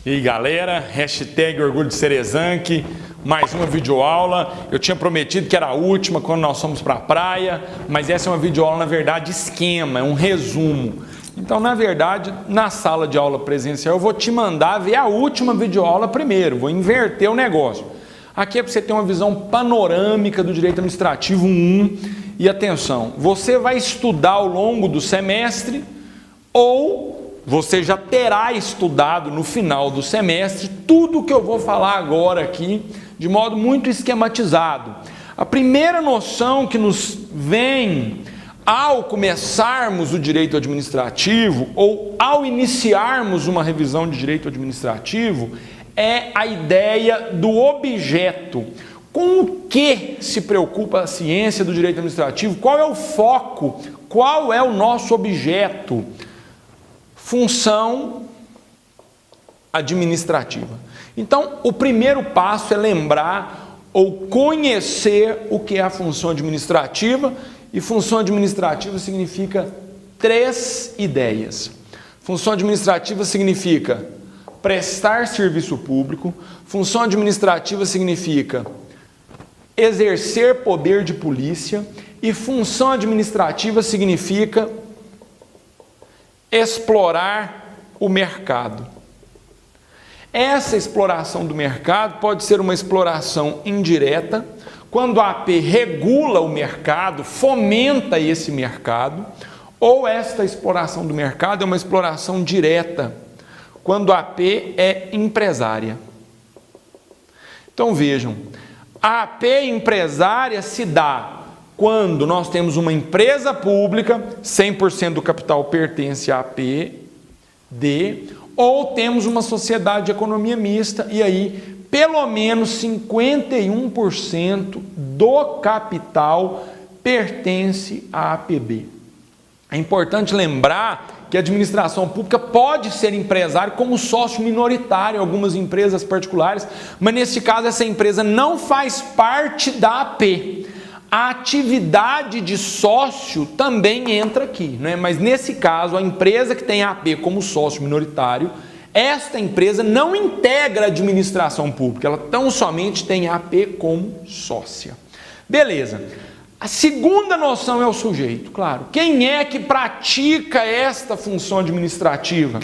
E aí galera, hashtag Orgulho de ser Exanc, mais uma videoaula. Eu tinha prometido que era a última quando nós fomos para a praia, mas essa é uma videoaula na verdade esquema, é um resumo. Então na verdade, na sala de aula presencial eu vou te mandar ver a última videoaula primeiro, vou inverter o negócio. Aqui é para você ter uma visão panorâmica do direito administrativo 1 e atenção, você vai estudar ao longo do semestre ou você já terá estudado no final do semestre tudo o que eu vou falar agora aqui de modo muito esquematizado. A primeira noção que nos vem ao começarmos o direito administrativo ou ao iniciarmos uma revisão de direito administrativo é a ideia do objeto. Com o que se preocupa a ciência do direito administrativo? Qual é o foco? Qual é o nosso objeto? Função administrativa. Então, o primeiro passo é lembrar ou conhecer o que é a função administrativa, e função administrativa significa 3 ideias. Função administrativa significa prestar serviço público, função administrativa significa exercer poder de polícia, e função administrativa significa explorar o mercado. Essa exploração do mercado pode ser uma exploração indireta, quando a AP regula o mercado, fomenta esse mercado, ou esta exploração do mercado é uma exploração direta, quando a AP é empresária. Então vejam, a AP empresária se dá quando nós temos uma empresa pública, 100% do capital pertence à APD, ou temos uma sociedade de economia mista, e aí pelo menos 51% do capital pertence à APB. É importante lembrar que a administração pública pode ser empresário como sócio minoritário em algumas empresas particulares, mas nesse caso essa empresa não faz parte da AP. A atividade de sócio também entra aqui, né? Mas nesse caso, a empresa que tem a AP como sócio minoritário, esta empresa não integra a administração pública, ela tão somente tem a AP como sócia. Beleza. A segunda noção é o sujeito, claro. Quem é que pratica esta função administrativa?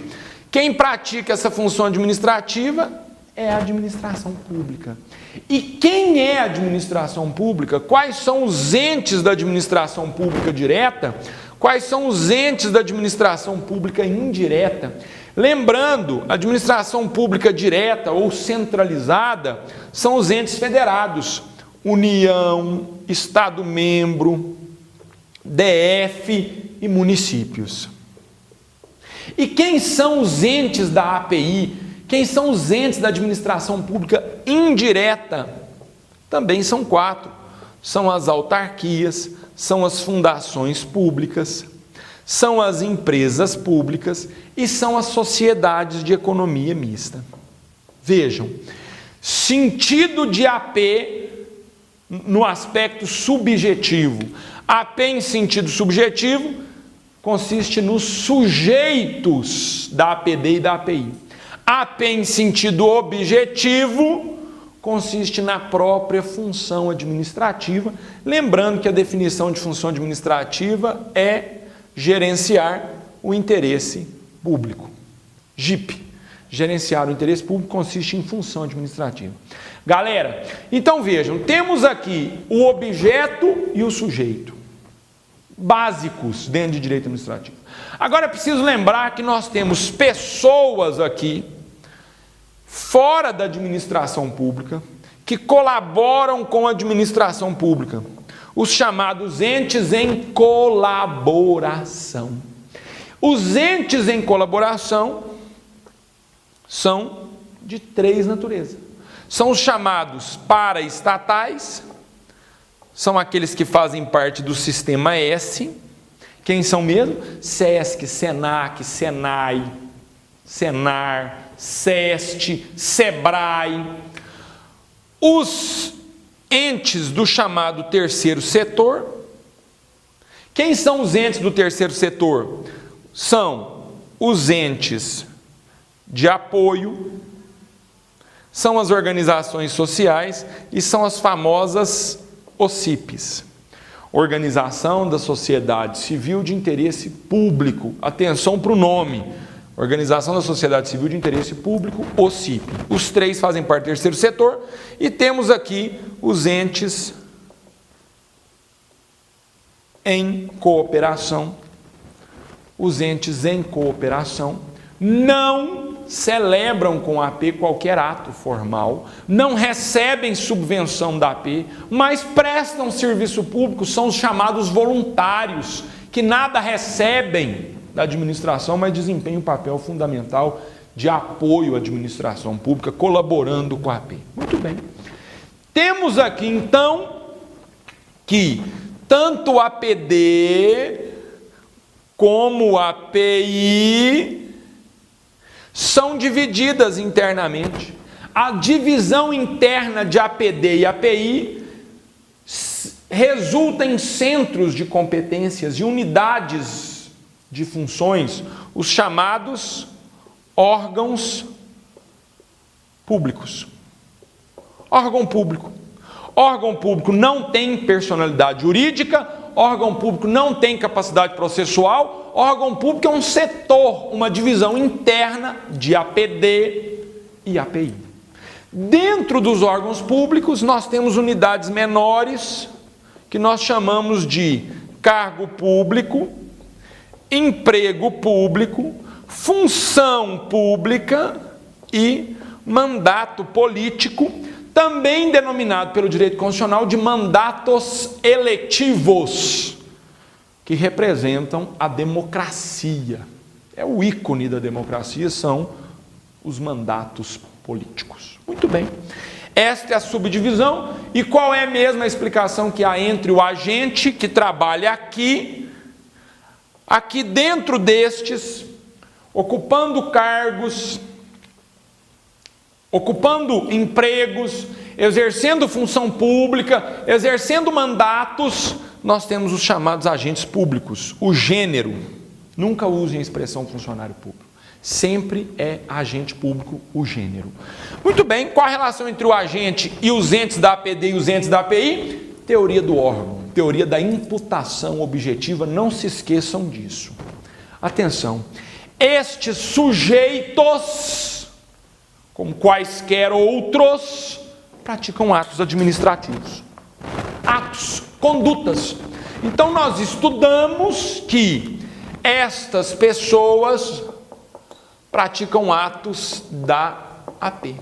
Quem pratica essa função administrativa é a administração pública. E quem é a administração pública? Quais são os entes da administração pública direta? Quais são os entes da administração pública indireta? Lembrando, a administração pública direta ou centralizada são os entes federados: União, Estado-membro, DF e municípios. E quem são os entes da API? Quem são os entes da administração pública indireta? Também são 4. São as autarquias, são as fundações públicas, são as empresas públicas e são as sociedades de economia mista. Vejam, sentido de AP no aspecto subjetivo. AP em sentido subjetivo consiste nos sujeitos da APD e da API. AP em sentido objetivo consiste na própria função administrativa, lembrando que a definição de função administrativa é gerenciar o interesse público. GIP, gerenciar o interesse público, consiste em função administrativa. Galera, então vejam, temos aqui o objeto e o sujeito, básicos dentro de direito administrativo. Agora é preciso lembrar que nós temos pessoas aqui, fora da administração pública, que colaboram com a administração pública, os chamados entes em colaboração. Os entes em colaboração são de 3 naturezas. São os chamados paraestatais, são aqueles que fazem parte do sistema S. Quem são mesmo? SESC, SENAC, SENAI, SENAR, SEST, SEBRAE. Os entes do chamado terceiro setor. Quem são os entes do terceiro setor? São os entes de apoio, são as organizações sociais e são as famosas OCIPs. Organização da Sociedade Civil de Interesse Público. Atenção para o nome. Organização da Sociedade Civil de Interesse Público, OCIP. Os três fazem parte do terceiro setor e temos aqui os entes em cooperação. Os entes em cooperação não celebram com a AP qualquer ato formal, não recebem subvenção da AP, mas prestam serviço público, são os chamados voluntários, que nada recebem da administração, mas desempenham um papel fundamental de apoio à administração pública, colaborando com a AP. Muito bem. Temos aqui, então, que tanto a APD como a API são divididas internamente. A divisão interna de APD e API resulta em centros de competências e unidades de funções, os chamados órgãos públicos. Órgão público. Órgão público não tem personalidade jurídica, órgão público não tem capacidade processual, órgão público é um setor, uma divisão interna de APD e API. Dentro dos órgãos públicos, nós temos unidades menores, que nós chamamos de cargo público, emprego público, função pública e mandato político, também denominado pelo direito constitucional de mandatos eletivos, que representam a democracia. É o ícone da democracia, são os mandatos políticos. Muito bem. Esta é a subdivisão. E qual é mesmo a explicação que há entre o agente que trabalha aqui dentro destes, ocupando cargos, ocupando empregos, exercendo função pública, exercendo mandatos, nós temos os chamados agentes públicos, o gênero. Nunca usem a expressão funcionário público. Sempre é agente público o gênero. Muito bem, qual a relação entre o agente e os entes da APD e os entes da API? Teoria do órgão, teoria da imputação objetiva, não se esqueçam disso. Atenção, estes sujeitos, como quaisquer outros, praticam atos administrativos. Atos, condutas. Então nós estudamos que estas pessoas praticam atos da AP.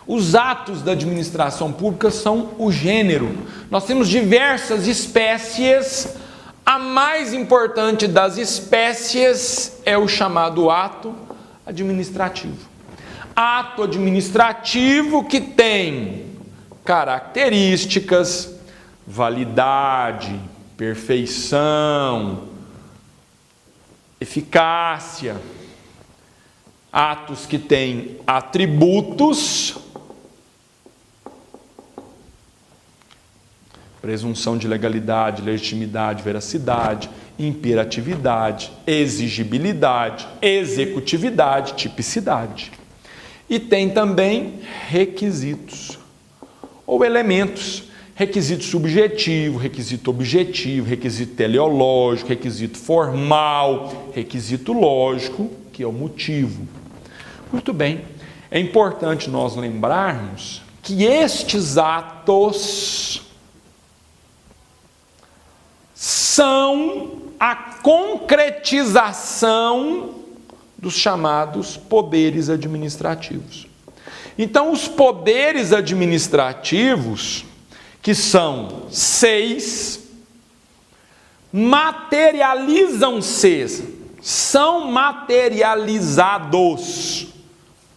Os atos da administração pública são o gênero. Nós temos diversas espécies. A mais importante das espécies é o chamado ato administrativo. Ato administrativo que tem características, validade, perfeição, eficácia. Atos que têm atributos, presunção de legalidade, legitimidade, veracidade, imperatividade, exigibilidade, executividade, tipicidade. E tem também requisitos ou elementos, requisito subjetivo, requisito objetivo, requisito teleológico, requisito formal, requisito lógico, que é o motivo. Muito bem, é importante nós lembrarmos que estes atos são a concretização dos chamados poderes administrativos. Então, os poderes administrativos, que são 6, materializam-se, são materializados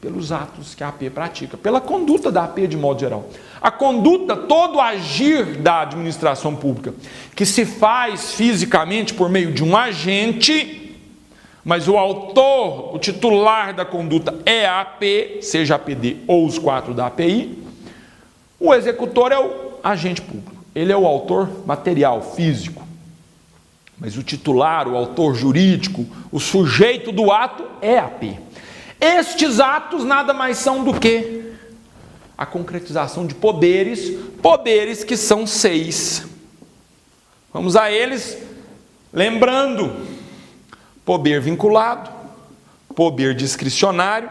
pelos atos que a AP pratica, pela conduta da AP de modo geral. A conduta, todo o agir da administração pública, que se faz fisicamente por meio de um agente, mas o autor, o titular da conduta é a AP, seja a APD ou os 4 da API, o executor é o agente público. Ele é o autor material, físico. Mas o titular, o autor jurídico, o sujeito do ato é a AP. Estes atos nada mais são do que a concretização de poderes que são 6. Vamos a eles, lembrando: poder vinculado, poder discricionário,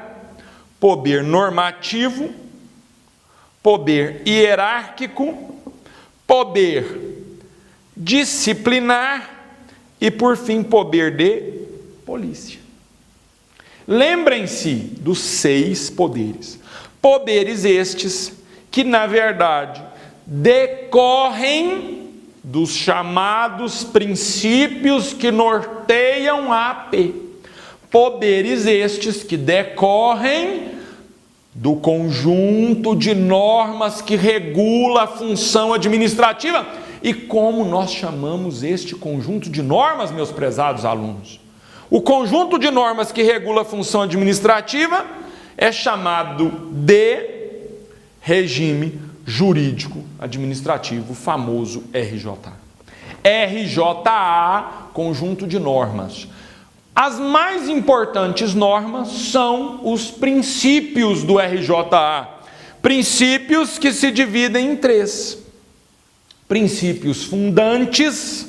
poder normativo, poder hierárquico, poder disciplinar e, por fim, poder de polícia. Lembrem-se dos 6 poderes. Poderes estes que, na verdade, decorrem dos chamados princípios que norteiam a AP. Poderes estes que decorrem do conjunto de normas que regula a função administrativa. E como nós chamamos este conjunto de normas, meus prezados alunos? O conjunto de normas que regula a função administrativa é chamado de regime jurídico administrativo, famoso RJA. RJA, conjunto de normas. As mais importantes normas são os princípios do RJA. Princípios que se dividem em 3. Princípios fundantes,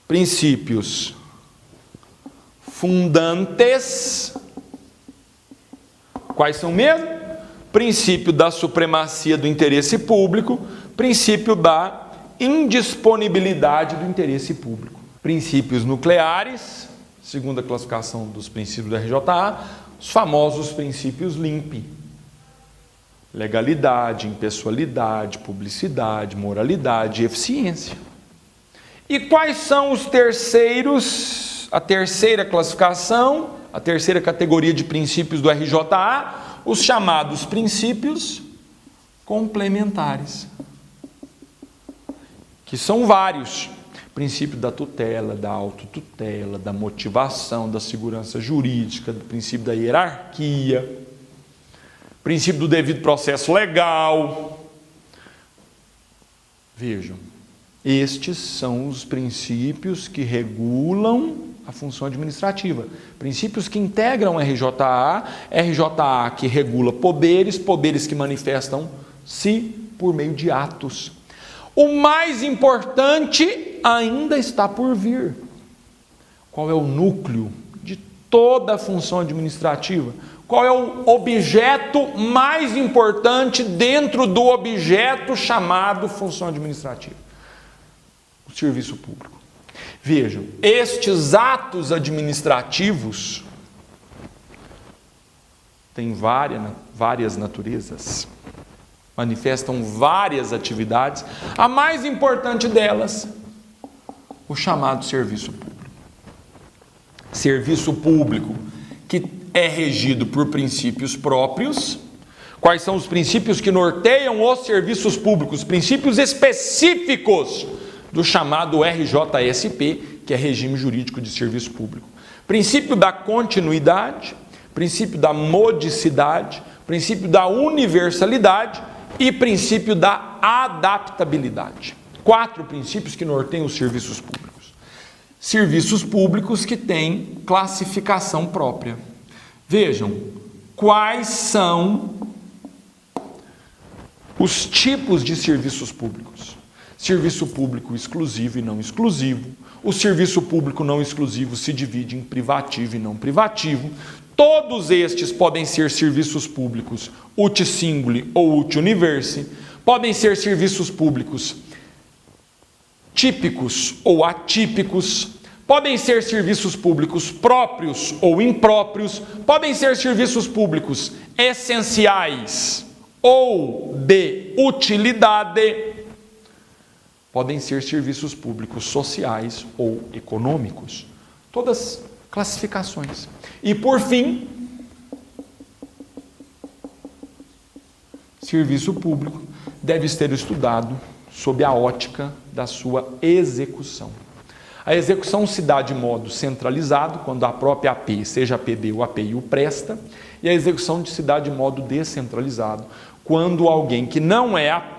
princípios fundantes. Quais são mesmo? Princípio da supremacia do interesse público, princípio da indisponibilidade do interesse público. Princípios nucleares, segundo a classificação dos princípios do RJA, os famosos princípios LIMP. Legalidade, impessoalidade, publicidade, moralidade e eficiência. E quais são os terceiros, a terceira classificação, a terceira categoria de princípios do RJA? Os chamados princípios complementares, que são vários. Princípio da tutela, da autotutela, da motivação, da segurança jurídica, do princípio da hierarquia, princípio do devido processo legal. Vejam, estes são os princípios que regulam a função administrativa. Princípios que integram RJA, RJA que regula poderes que manifestam-se por meio de atos. O mais importante ainda está por vir. Qual é o núcleo de toda a função administrativa? Qual é o objeto mais importante dentro do objeto chamado função administrativa? O serviço público. Vejam, estes atos administrativos têm várias naturezas, manifestam várias atividades. A mais importante delas, o chamado serviço público. Serviço público que é regido por princípios próprios. Quais são os princípios que norteiam os serviços públicos? Princípios específicos do chamado RJSP, que é Regime Jurídico de Serviço Público. Princípio da continuidade, princípio da modicidade, princípio da universalidade e princípio da adaptabilidade. 4 princípios que norteiam os serviços públicos. Serviços públicos que têm classificação própria. Vejam, quais são os tipos de serviços públicos. Serviço público exclusivo e não exclusivo. O serviço público não exclusivo se divide em privativo e não privativo. Todos estes podem ser serviços públicos uti singuli ou uti universi. Podem ser serviços públicos típicos ou atípicos. Podem ser serviços públicos próprios ou impróprios. Podem ser serviços públicos essenciais ou de utilidade. Podem ser serviços públicos sociais ou econômicos. Todas classificações. E, por fim, serviço público deve ser estudado sob a ótica da sua execução. A execução se dá de modo centralizado, quando a própria AP, seja a PB ou a API, o presta, e a execução se dá de modo descentralizado, quando alguém que não é AP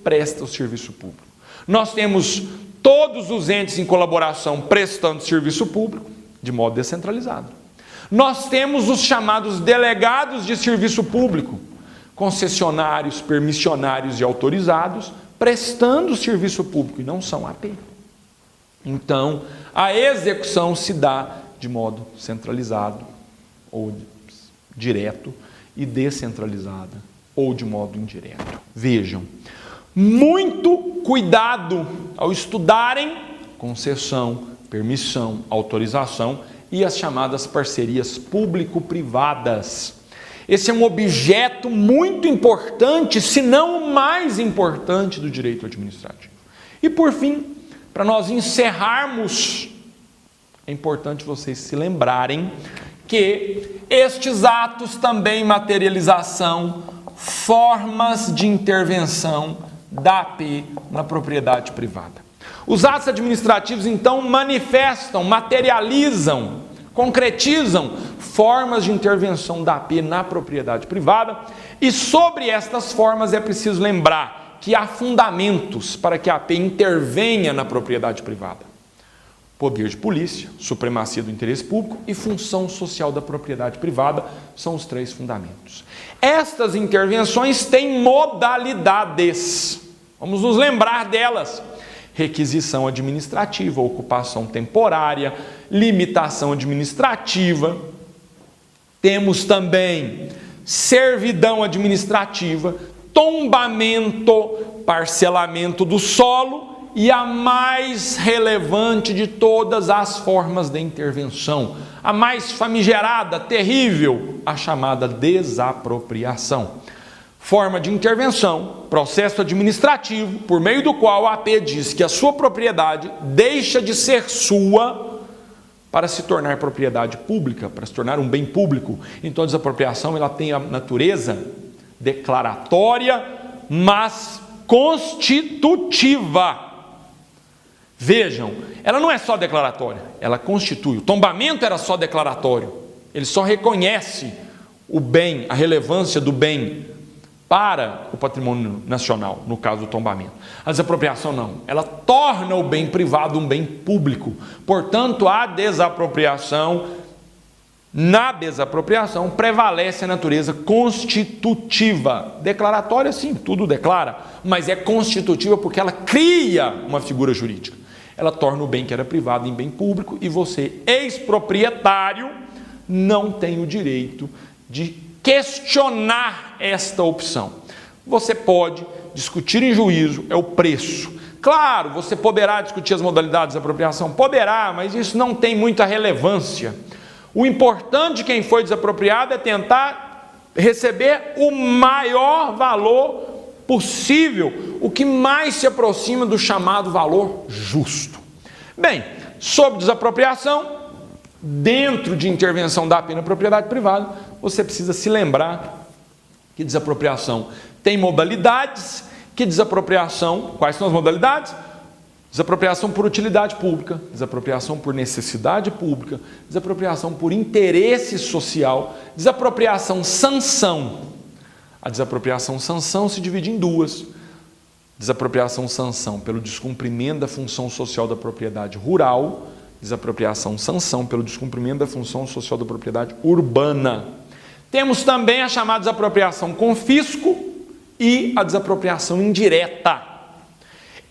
presta o serviço público. Nós temos todos os entes em colaboração prestando serviço público, de modo descentralizado. Nós temos os chamados delegados de serviço público, concessionários, permissionários e autorizados, prestando serviço público, e não são AP. Então, a execução se dá de modo centralizado, ou direto, e descentralizada, ou de modo indireto. Vejam, muito cuidado ao estudarem concessão, permissão, autorização e as chamadas parcerias público-privadas. Esse é um objeto muito importante, se não o mais importante do direito administrativo. E por fim, para nós encerrarmos, é importante vocês se lembrarem que estes atos também materialização formas de intervenção da AP na propriedade privada. Os atos administrativos, então, manifestam, materializam, concretizam formas de intervenção da AP na propriedade privada, e sobre estas formas é preciso lembrar que há fundamentos para que a AP intervenha na propriedade privada. Poder de polícia, supremacia do interesse público e função social da propriedade privada são os 3 fundamentos. Estas intervenções têm modalidades. Vamos nos lembrar delas: requisição administrativa, ocupação temporária, limitação administrativa. Temos também servidão administrativa, tombamento, parcelamento do solo e a mais relevante de todas as formas de intervenção, a mais famigerada, terrível, a chamada desapropriação. Forma de intervenção, processo administrativo, por meio do qual a AP diz que a sua propriedade deixa de ser sua para se tornar propriedade pública, para se tornar um bem público. Então a desapropriação ela tem a natureza declaratória, mas constitutiva. Vejam, ela não é só declaratória, ela constitui. O tombamento era só declaratório, ele só reconhece o bem, a relevância do bem para o patrimônio nacional, no caso do tombamento. A desapropriação não, ela torna o bem privado um bem público. Portanto, a desapropriação, na desapropriação, prevalece a natureza constitutiva. Declaratória, sim, tudo declara, mas é constitutiva porque ela cria uma figura jurídica. Ela torna o bem que era privado em bem público e você, ex-proprietário, não tem o direito de questionar esta opção. Você pode discutir em juízo, é o preço. Claro, você poderá discutir as modalidades de apropriação, poderá, mas isso não tem muita relevância. O importante de quem foi desapropriado é tentar receber o maior valor possível, o que mais se aproxima do chamado valor justo. Bem, sobre desapropriação, dentro de intervenção da AP na propriedade privada, você precisa se lembrar que desapropriação tem modalidades, que desapropriação, quais são as modalidades? Desapropriação por utilidade pública, desapropriação por necessidade pública, desapropriação por interesse social, desapropriação sanção. A desapropriação sanção se divide em duas. Desapropriação sanção pelo descumprimento da função social da propriedade rural, desapropriação sanção pelo descumprimento da função social da propriedade urbana. Temos também a chamada desapropriação com fisco e a desapropriação indireta.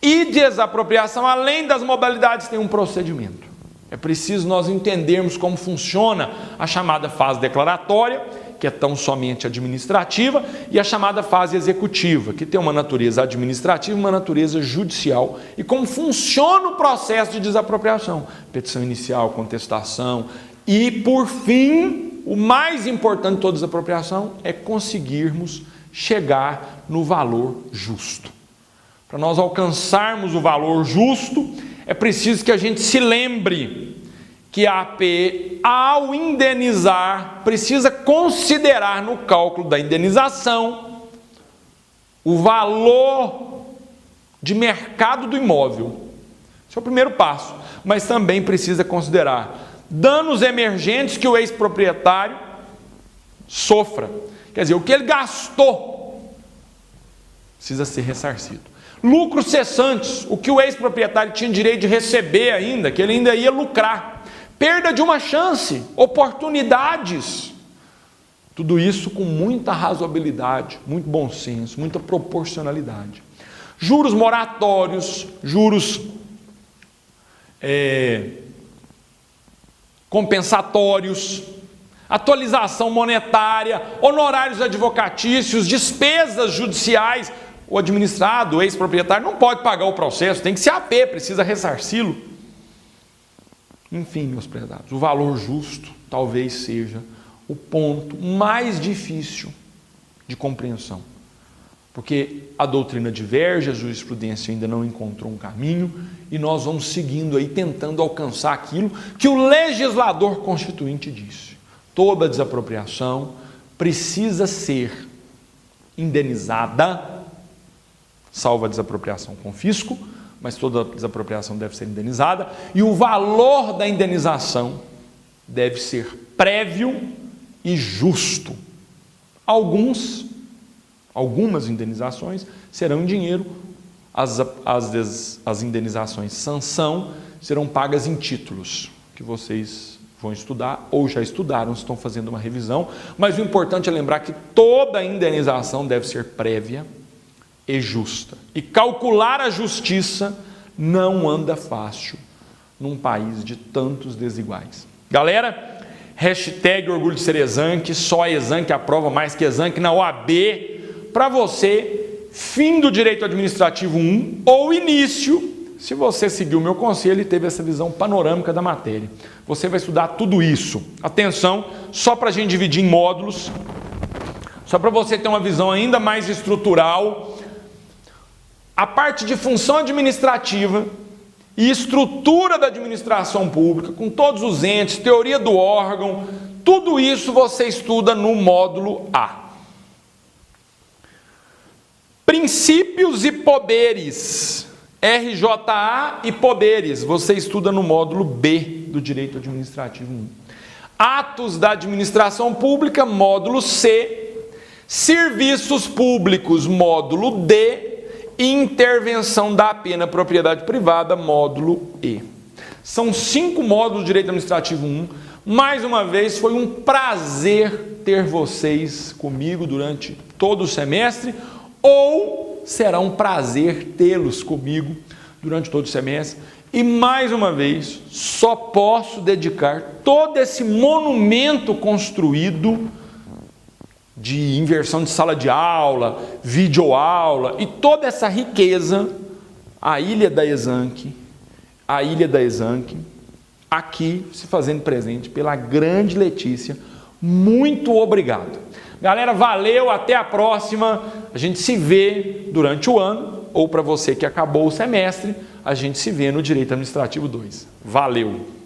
E desapropriação, além das modalidades, tem um procedimento. É preciso nós entendermos como funciona a chamada fase declaratória, que é tão somente administrativa, e a chamada fase executiva, que tem uma natureza administrativa e uma natureza judicial, e como funciona o processo de desapropriação, petição inicial, contestação, e por fim, o mais importante de toda desapropriação é conseguirmos chegar no valor justo. Para nós alcançarmos o valor justo, é preciso que a gente se lembre que a AP, ao indenizar, precisa considerar no cálculo da indenização o valor de mercado do imóvel. Esse é o primeiro passo, mas também precisa considerar danos emergentes que o ex-proprietário sofra. Quer dizer, o que ele gastou precisa ser ressarcido. Lucros cessantes, o que o ex-proprietário tinha direito de receber ainda, que ele ainda ia lucrar, perda de uma chance, oportunidades. Tudo isso com muita razoabilidade, muito bom senso, muita proporcionalidade. Juros moratórios, juros compensatórios, atualização monetária, honorários advocatícios, despesas judiciais. O administrado, o ex-proprietário, não pode pagar o processo, tem que se haver, precisa ressarci-lo. Enfim, meus prezados, o valor justo talvez seja o ponto mais difícil de compreensão, porque a doutrina diverge, a jurisprudência ainda não encontrou um caminho, e nós vamos seguindo aí, tentando alcançar aquilo que o legislador constituinte disse. Toda desapropriação precisa ser indenizada, salvo a desapropriação com fisco, mas toda desapropriação deve ser indenizada, e o valor da indenização deve ser prévio e justo. Algumas indenizações serão em dinheiro, as indenizações sanção serão pagas em títulos, que vocês vão estudar ou já estudaram, estão fazendo uma revisão, mas o importante é lembrar que toda indenização deve ser prévia e justa. E calcular a justiça não anda fácil num país de tantos desiguais. Galera, hashtag orgulho de ser Exanc, só a Exanc aprova mais que Exanc na OAB, para você, fim do direito administrativo 1 ou início, se você seguiu o meu conselho e teve essa visão panorâmica da matéria. Você vai estudar tudo isso. Atenção, só para a gente dividir em módulos, só para você ter uma visão ainda mais estrutural, a parte de função administrativa e estrutura da administração pública, com todos os entes, teoria do órgão, tudo isso você estuda no módulo A. Princípios e poderes, RJA e poderes, você estuda no módulo B do Direito Administrativo 1. Atos da administração pública, módulo C. Serviços públicos, módulo D. E intervenção da pena propriedade privada, módulo E. São 5 módulos do Direito Administrativo 1. Mais uma vez, foi um prazer ter vocês comigo durante todo o semestre, ou será um prazer tê-los comigo durante todo o semestre. E mais uma vez, só posso dedicar todo esse monumento construído de inversão de sala de aula, videoaula e toda essa riqueza, a Ilha da Exanc, aqui se fazendo presente pela grande Letícia. Muito obrigado. Galera, valeu, até a próxima. A gente se vê durante o ano, ou para você que acabou o semestre, a gente se vê no Direito Administrativo 2. Valeu!